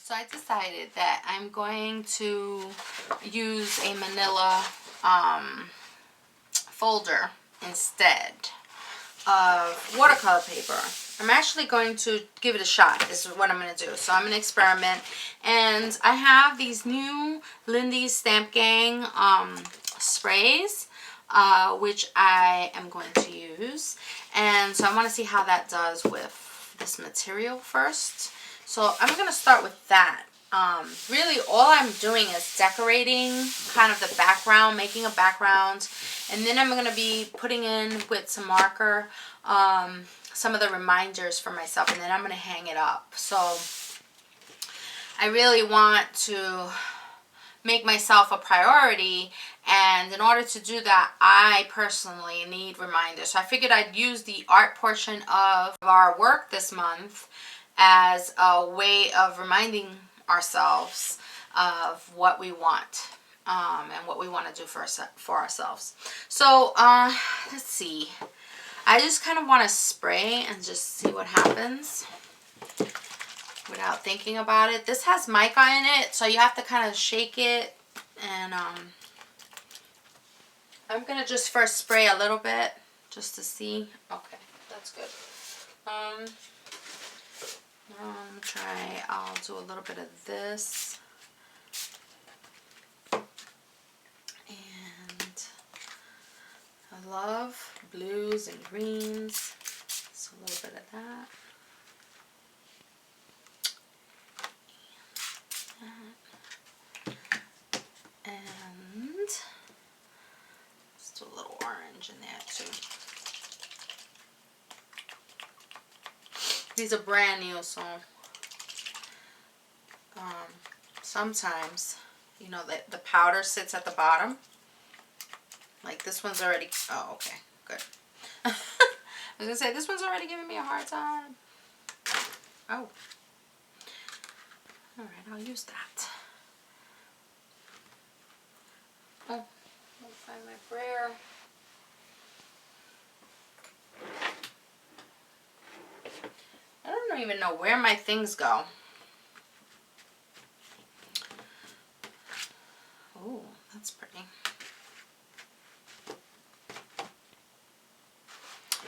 So I decided that I'm going to use a manila folder instead of watercolor paper. I'm actually going to give it a shot. This is what I'm going to do. So I'm going to experiment. And I have these new Lindy's Stamp Gang sprays, which I am going to use. And so I want to see how that does with this material first. So I'm going to start with that. Really all I'm doing is decorating kind of the background, making a background, and then I'm going to be putting in with some marker some of the reminders for myself, and then I'm going to hang it up. So I really want to make myself a priority, and in order to do that I personally need reminders. So I figured I'd use the art portion of our work this month as a way of reminding ourselves of what we want and what we want to do for ourselves. So let's see. I just kind of want to spray and just see what happens without thinking about it. This has mica in it, so you have to kind of shake it. And I'm going to just first spray a little bit just to see. Okay, that's good. I'll do a little bit of this. And I love blues and greens. So a little bit of that. And let's do a little orange in there too. These are brand new, so sometimes, you know, the powder sits at the bottom. Like this one's already, oh, okay, good. I was gonna say, this one's already giving me a hard time. Oh. Alright, I'll use that. Oh, I'll find my brayer. I don't even know where my things go. Oh, that's pretty.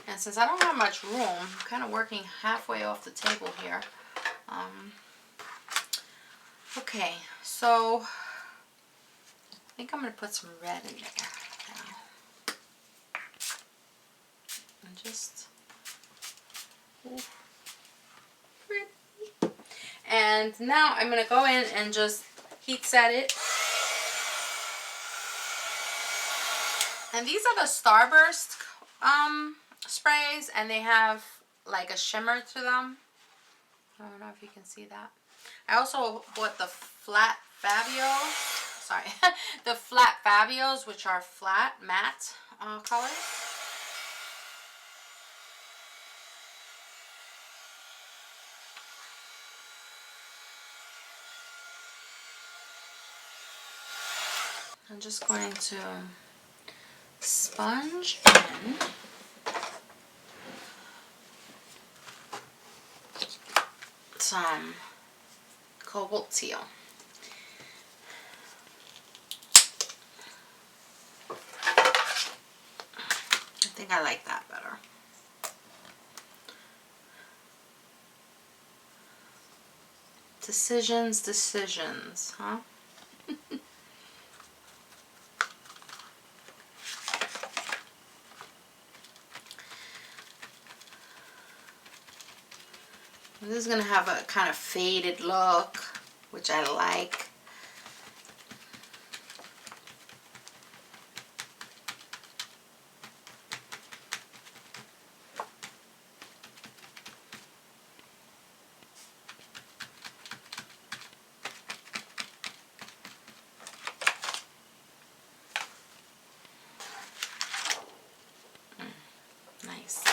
And since I don't have much room, I'm kind of working halfway off the table here. Okay, so I think I'm going to put some red in there now. And just, ooh, pretty. And now I'm going to go in and just heat set it. And these are the Starburst sprays, and they have like a shimmer to them. I don't know if you can see that. I also bought the Flat Fabios, sorry, the Flat Fabios, which are flat matte colors. I'm just going to sponge in some cobalt teal. I think I like that better. Decisions, huh? This is going to have a kind of faded look, which I like. Nice.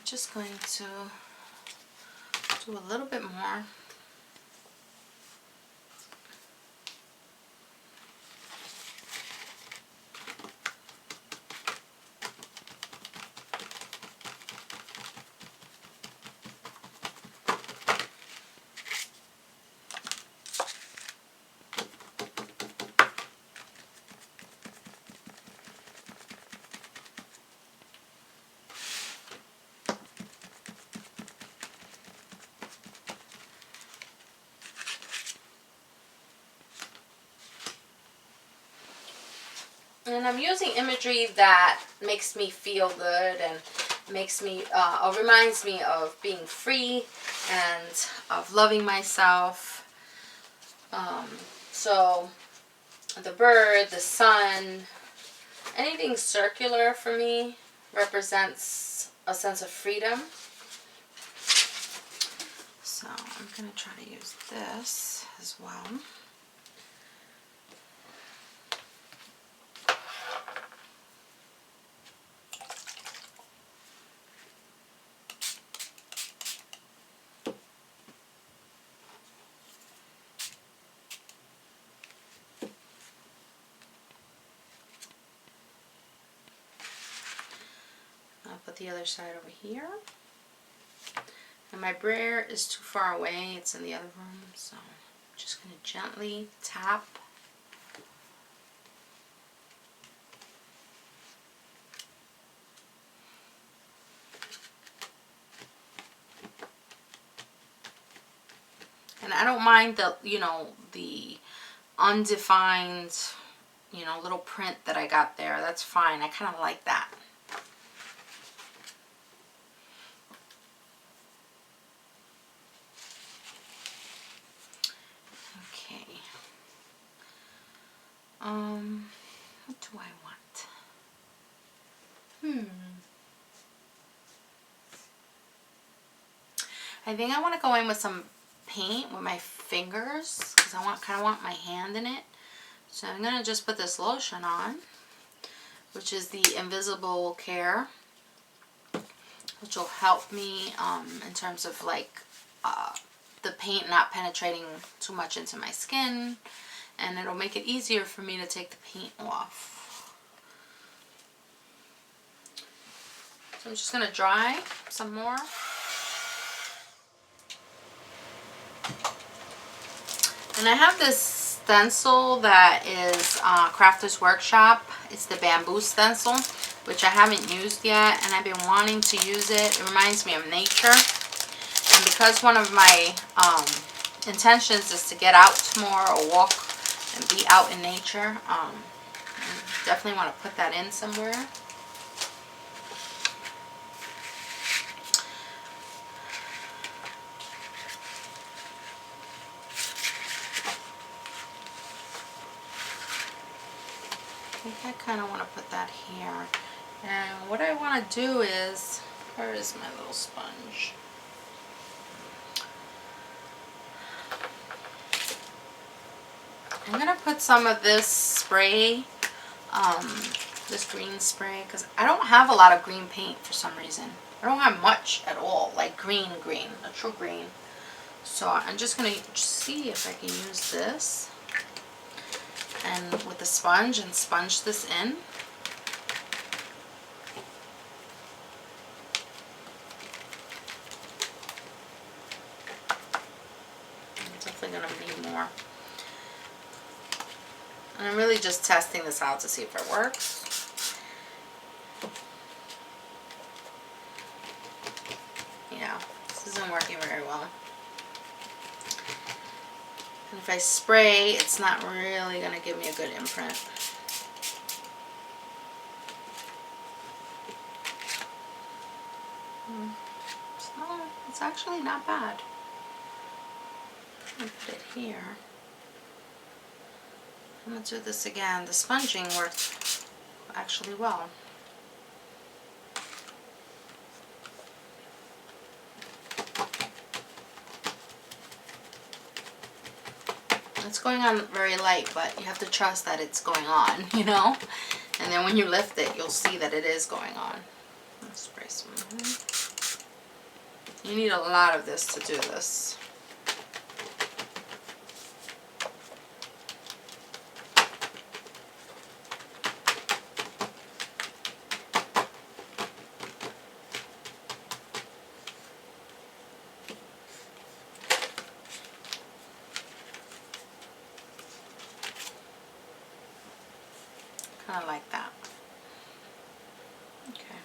Just going to do a little bit more. And I'm using imagery that makes me feel good and makes me, or reminds me of being free and of loving myself. So the bird, the sun, anything circular for me represents a sense of freedom. So I'm going to try to use this as well. I'll put the other side over here. And my brayer is too far away. It's in the other room. So I'm just going to gently tap. And I don't mind the, the undefined, little print that I got there. That's fine. I kind of like that. Okay. What do I want? I think I want to go in with some paint with my fingers because I kind of want my hand in it. So I'm going to just put this lotion on, which is the Invisible Care, which will help me in terms of the paint not penetrating too much into my skin, and it'll make it easier for me to take the paint off. So I'm just going to dry some more. And I have this stencil that is Crafters Workshop. It's the bamboo stencil, which I haven't used yet, and I've been wanting to use it. It reminds me of nature. And because one of my intentions is to get out more or walk and be out in nature, I definitely want to put that in somewhere. I think I kind of want to put that here. And what I want to do is, where is my little sponge? I'm going to put some of this spray, this green spray, because I don't have a lot of green paint for some reason. I don't have much at all, like green, a true green. So I'm just going to see if I can use this and with the sponge and sponge this in. I'm definitely going to need more. And I'm really just testing this out to see if it works. Yeah, this isn't working very well. And if I spray, it's not really going to give me a good imprint. So, it's actually not bad. I'm going to put it here. I'm going to do this again. The sponging worked actually well. It's going on very light, but you have to trust that it's going on, you know? And then when you lift it, you'll see that it is going on. Let's spray some more. You need a lot of this to do this. Kind of like that. Okay.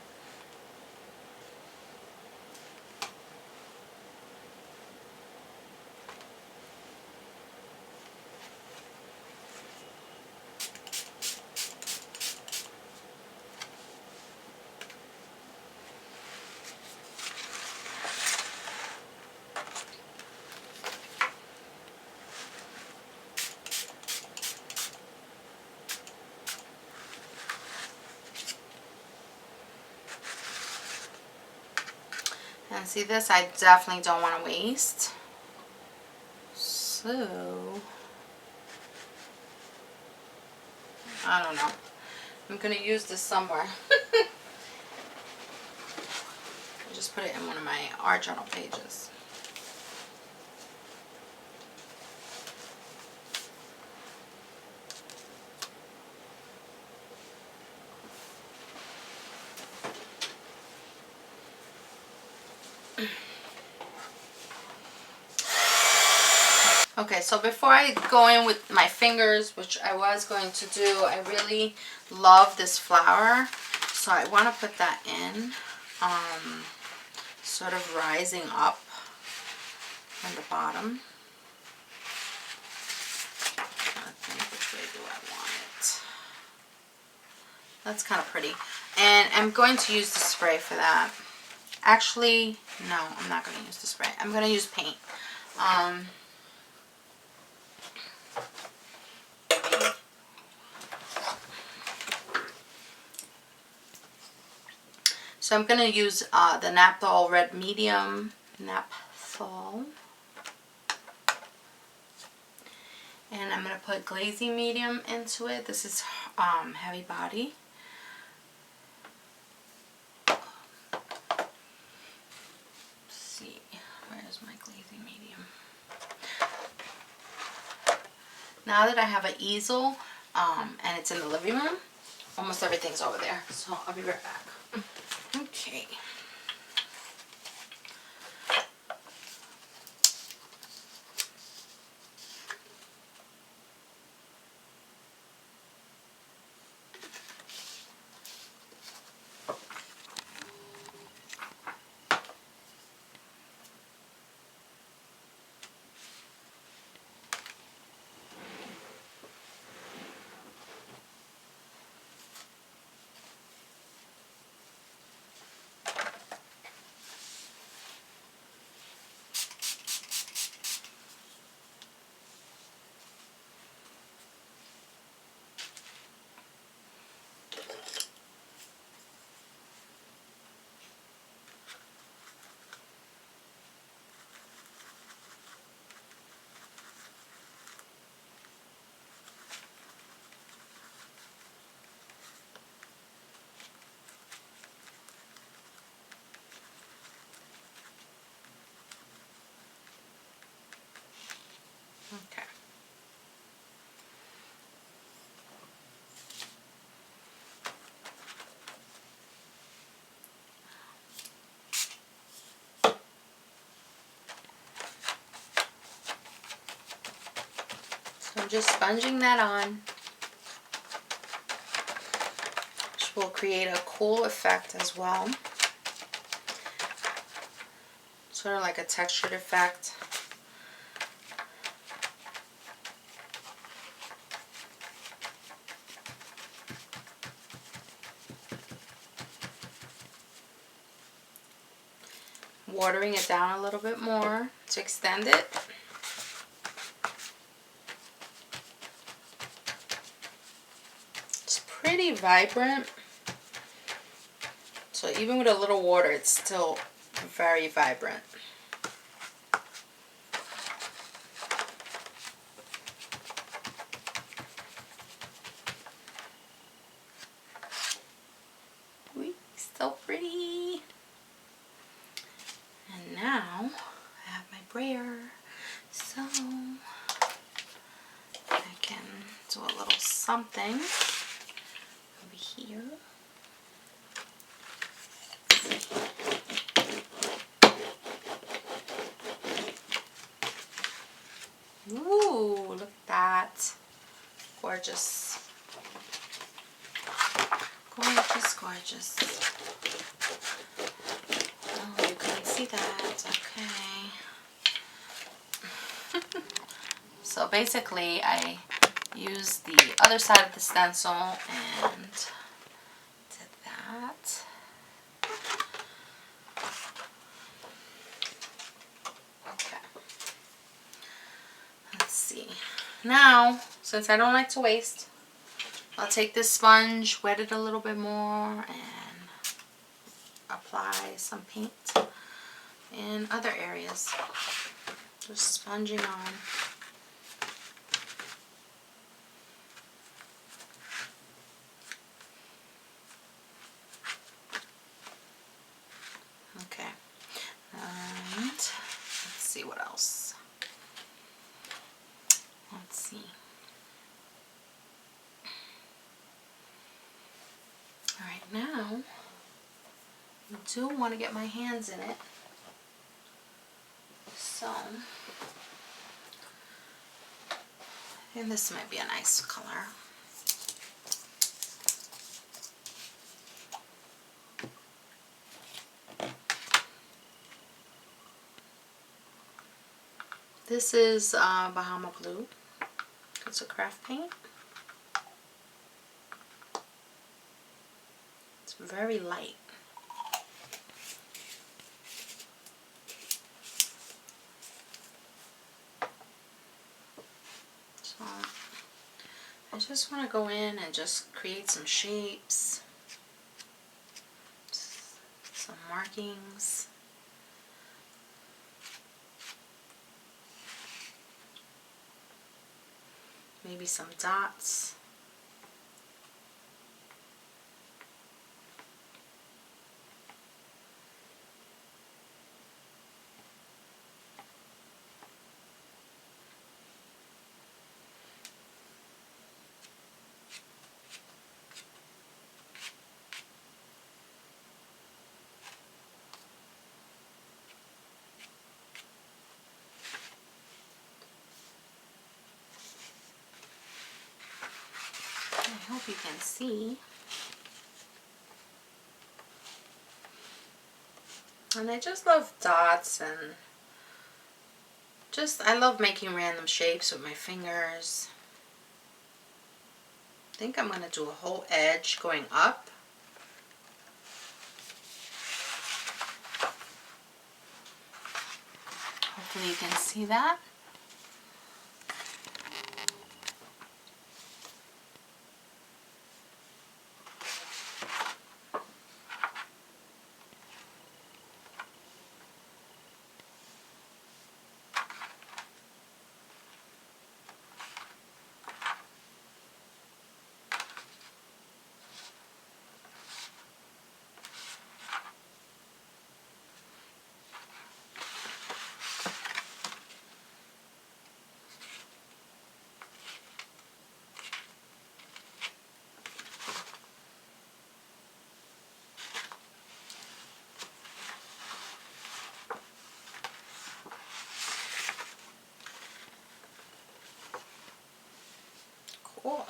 And see this, I definitely don't want to waste. So, I don't know. I'm going to use this somewhere. I'll just put it in one of my art journal pages. Okay, so before I go in with my fingers, which I was going to do, I really love this flower. So I want to put that in, sort of rising up from the bottom. I think, which way do I want it? That's kind of pretty. And I'm going to use the spray for that. Actually, no, I'm not going to use the spray. I'm going to use paint. So I'm going to use the Naphthol Red Medium. Naphthol. And I'm going to put Glazy Medium into it. This is Heavy Body. Let's see, where's my Glazy Medium? Now that I have an easel and it's in the living room, almost everything's over there. So I'll be right back. Okay. Okay. So I'm just sponging that on, which will create a cool effect as well. Sort of like a textured effect. Watering it down a little bit more to extend it. It's pretty vibrant. So even with a little water, it's still very vibrant. So pretty. And now I have my brayer, so I can do a little something over here. Ooh, look at that. Gorgeous. Gorgeous, gorgeous. Oh, you couldn't see that. Okay. So basically, I used the other side of the stencil and did that. Okay. Let's see. Now, since I don't like to waste, I'll take this sponge, wet it a little bit more, and apply some paint. in other areas. Just sponging on. Okay, and let's see what else. Let's see. All right, now I do want to get my hands in it. So I think this might be a nice color. This is Bahama Blue. It's a craft paint. It's very light. So I just want to go in and just create some shapes, some markings. Maybe some dots. I hope you can see. And I just love dots and I love making random shapes with my fingers. I think I'm going to do a whole edge going up. Hopefully you can see that. Cool.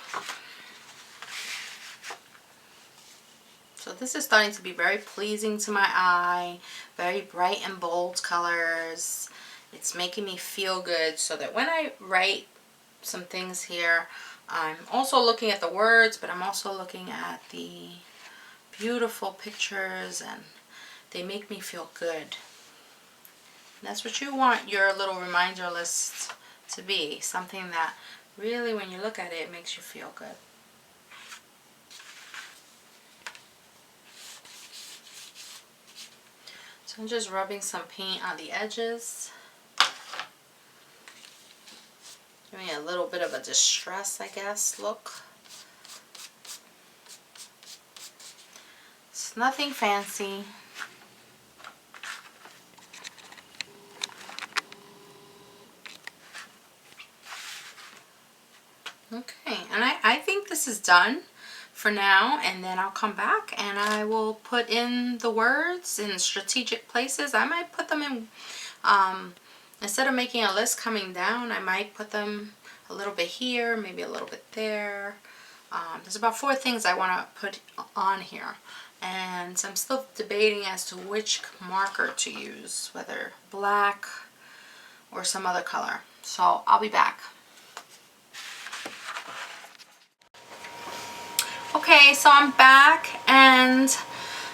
So this is starting to be very pleasing to my eye, very bright and bold colors. It's making me feel good so that when I write some things here, I'm also looking at the words, but I'm also looking at the beautiful pictures, and they make me feel good. And that's what you want your little reminder list to be, something that really, when you look at it, it makes you feel good. So I'm just rubbing some paint on the edges. Giving a little bit of a distress, I guess, look. It's nothing fancy. Okay, and I think this is done for now, and then I'll come back and I will put in the words in strategic places. I might put them in, instead of making a list coming down, I might put them a little bit here, maybe a little bit there. There's about 4 things I want to put on here, and so I'm still debating as to which marker to use, whether black or some other color. So I'll be back. Okay, so I'm back, and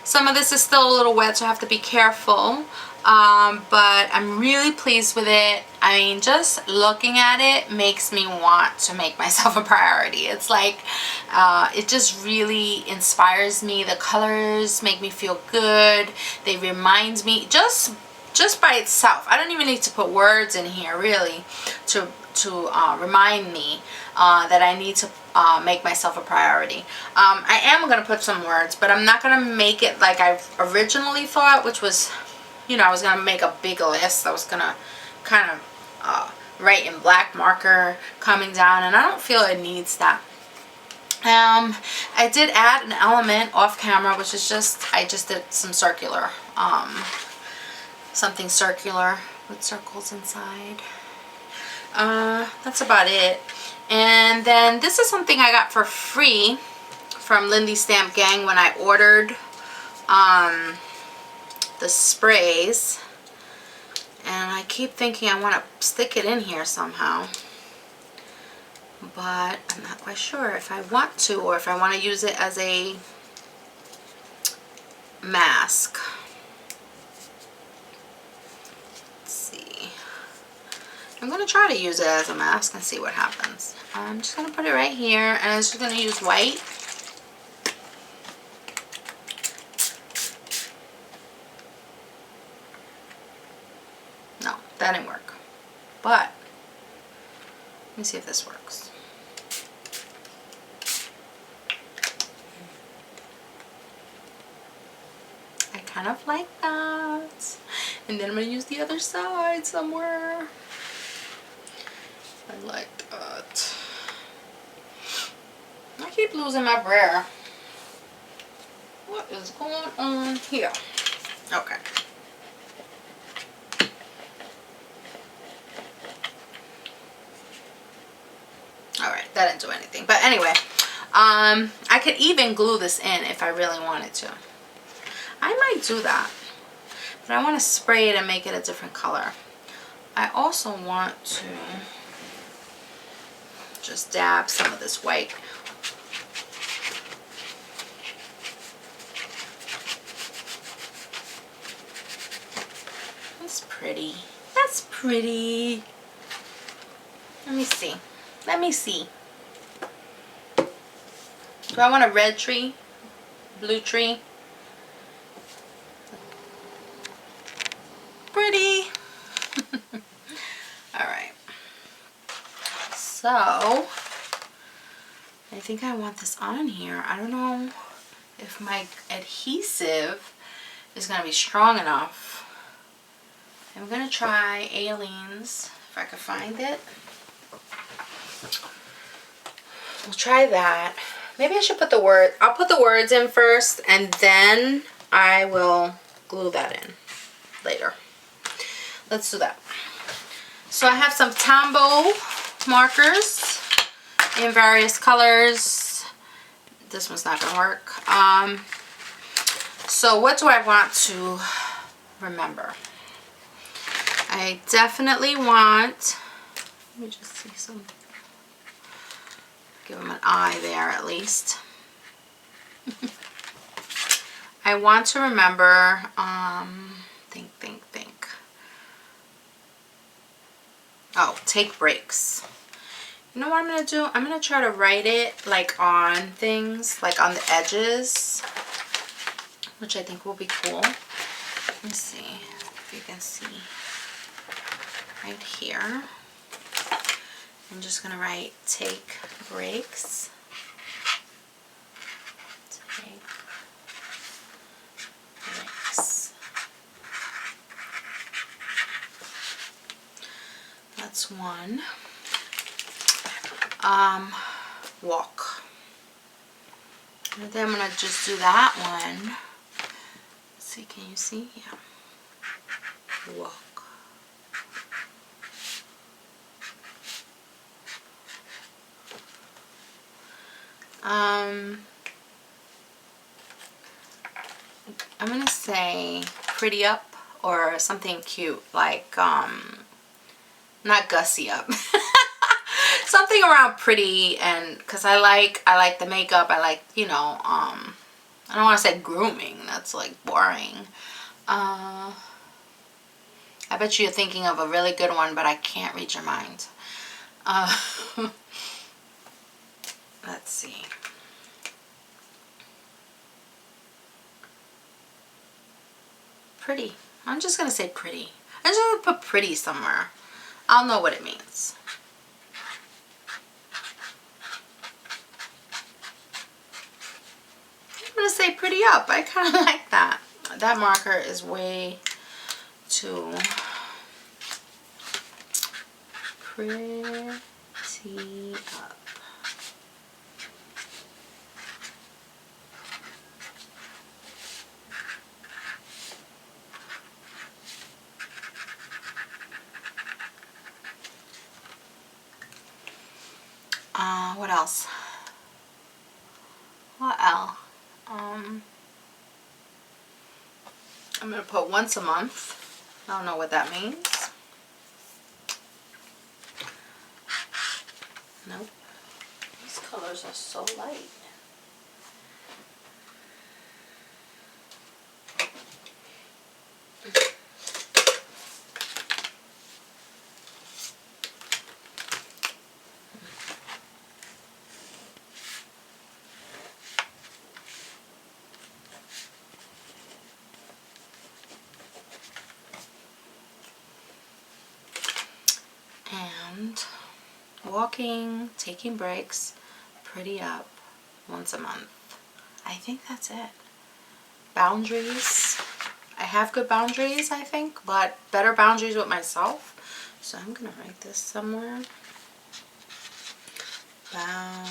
some of this is still a little wet, so I have to be careful, but I'm really pleased with it. I mean, just looking at it makes me want to make myself a priority. It's like, it just really inspires me. The colors make me feel good. They remind me, just just by itself. I don't even need to put words in here really to remind me that I need to make myself a priority. I am going to put some words, but I'm not going to make it like I originally thought, which was, you know, I was going to make a big list. I was going to kind of write in black marker coming down, and I don't feel it needs that. I did add an element off camera, which is just, I just did some circular, something circular with circles inside. That's about it. And then this is something I got for free from Lindy Stamp Gang when I ordered the sprays. And I keep thinking I want to stick it in here somehow, but I'm not quite sure if I want to or if I want to use it as a mask. Let's see. I'm going to try to use it as a mask and see what happens. I'm just going to put it right here, and I'm just going to use white. No, that didn't work. But let me see if this works. I kind of like that. And then I'm going to use the other side somewhere. I like that. I keep losing my brayer. What is going on here? Okay. Alright, that didn't do anything. But anyway, I could even glue this in if I really wanted to. I might do that. But I want to spray it and make it a different color. I also want to just dab some of this white. That's pretty. That's pretty. Let me see. Let me see. Do I want a red tree? Blue tree? Pretty. Alright. So, I think I want this on here. I don't know if my adhesive is going to be strong enough. I'm going to try Aleene's, if I can find it. We'll try that. Maybe I should put the word. I'll put the words in first, and then I will glue that in later. Let's do that. So I have some Tombow markers in various colors. This one's not gonna work. So what do I want to remember? I definitely want, let me just see some, give them an eye there at least. I want to remember, think. Oh, take breaks. You know what I'm going to do? I'm going to try to write it like on things, like on the edges, which I think will be cool. Let me see if you can see right here. I'm just going to write take breaks. Take breaks. That's one. Walk. And then I'm going to just do that one. Let's see, can you see? Yeah. Walk. I'm going to say pretty up or something cute like, not gussy up. Something around pretty, and because I like the makeup, I like, you know, I don't want to say grooming, that's like boring. I bet you're thinking of a really good one, but I can't read your mind. Let's see. Pretty. I'm just going to say pretty. I'm just going to put pretty somewhere. I'll know what it means. I'm going to say pretty up. I kind of like that. That marker is way too pretty up. What else? What else? I'm going to put once a month. I don't know what that means. Nope. These colors are so light. And walking, taking breaks, pretty up once a month. I think that's it. Boundaries. I have good boundaries, I think, but better boundaries with myself. So I'm going to write this somewhere. Boundaries.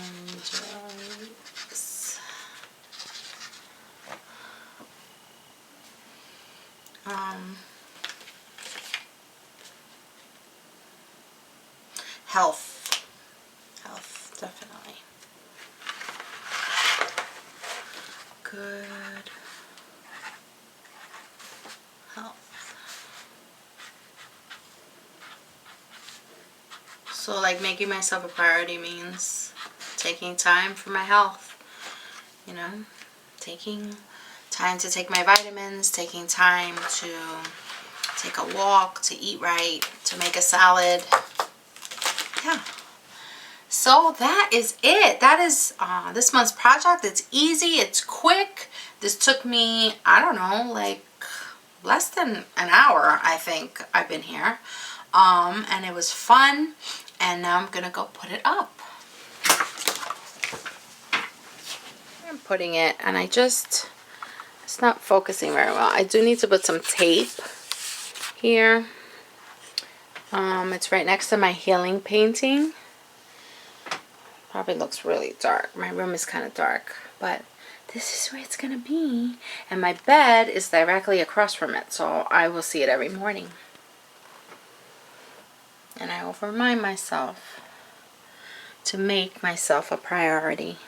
Health. Health, definitely. Good health. So like making myself a priority means taking time for my health, you know, taking time to take my vitamins, taking time to take a walk, to eat right, to make a salad. Yeah. So that is it. That is this month's project. It's easy. It's quick. This took me, I don't know, like less than an hour, I think I've been here. And it was fun. And now I'm going to go put it up. I'm putting it, and it's not focusing very well. I do need to put some tape here. It's right next to my healing painting. Probably looks really dark. My room is kind of dark, but this is where it's gonna be. And my bed is directly across from it, so I will see it every morning. And I will remind myself to make myself a priority.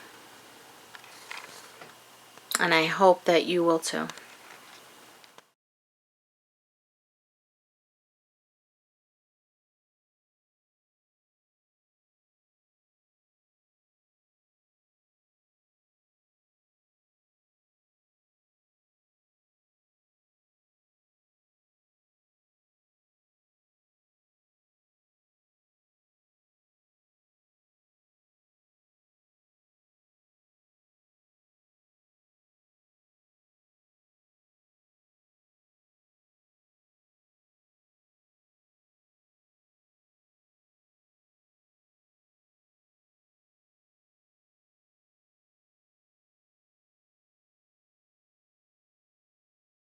And I hope that you will too.